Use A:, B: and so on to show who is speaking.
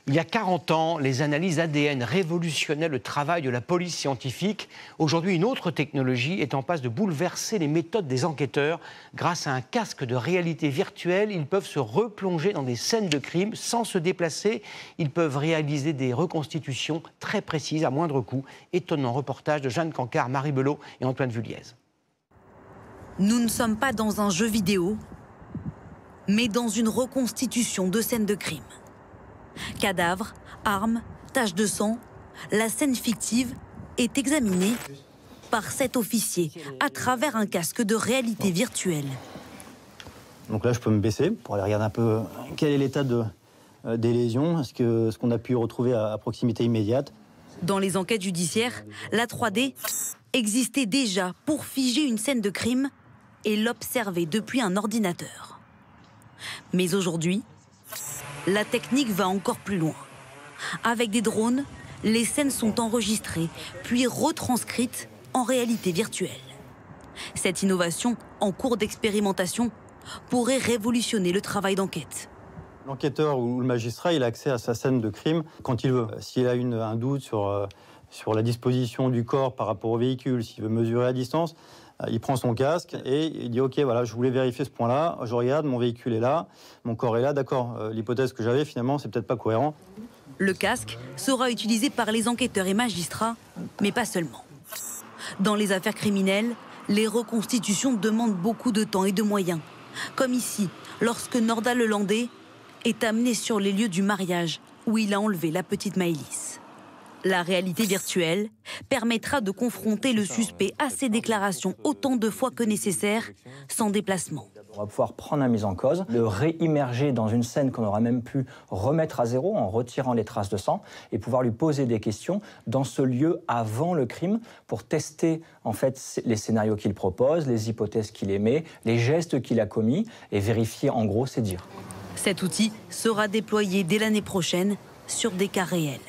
A: Il y a 40 ans, les analyses ADN révolutionnaient le travail de la police scientifique. Aujourd'hui, une autre technologie est en passe de bouleverser les méthodes des enquêteurs. Grâce à un casque de réalité virtuelle, ils peuvent se replonger dans des scènes de crime sans se déplacer. Ils peuvent réaliser des reconstitutions très précises à moindre coût. Étonnant reportage de Jeanne Cancard, Marie Belot et Antoine Vulliez.
B: Nous ne sommes pas dans un jeu vidéo, mais dans une reconstitution de scènes de crime. Cadavres, armes, taches de sang, la scène fictive est examinée par 7 officiers à travers un casque de réalité virtuelle.
C: Donc là, je peux me baisser pour aller regarder un peu quel est l'état des lésions, ce qu'on a pu retrouver à proximité immédiate.
B: Dans les enquêtes judiciaires, la 3D existait déjà pour figer une scène de crime et l'observer depuis un ordinateur. Mais aujourd'hui, la technique va encore plus loin. Avec des drones, les scènes sont enregistrées, puis retranscrites en réalité virtuelle. Cette innovation, en cours d'expérimentation, pourrait révolutionner le travail d'enquête.
C: L'enquêteur ou le magistrat, il a accès à sa scène de crime quand il veut. S'il a un doute sur la disposition du corps par rapport au véhicule, s'il veut mesurer la distance, il prend son casque et il dit « Ok, voilà, je voulais vérifier ce point-là, je regarde, mon véhicule est là, mon corps est là, d'accord, l'hypothèse que j'avais, finalement, c'est peut-être pas cohérent. »
B: Le casque sera utilisé par les enquêteurs et magistrats, mais pas seulement. Dans les affaires criminelles, les reconstitutions demandent beaucoup de temps et de moyens. Comme ici, lorsque Norda Lelandais est amené sur les lieux du mariage où il a enlevé la petite Maëlys. La réalité virtuelle permettra de confronter le suspect à ses déclarations autant de fois que nécessaire, sans déplacement.
D: On va pouvoir prendre la mise en cause, le réimmerger dans une scène qu'on aura même pu remettre à zéro en retirant les traces de sang et pouvoir lui poser des questions dans ce lieu avant le crime pour tester en fait les scénarios qu'il propose, les hypothèses qu'il émet, les gestes qu'il a commis et vérifier en gros ses dires.
B: Cet outil sera déployé dès l'année prochaine sur des cas réels.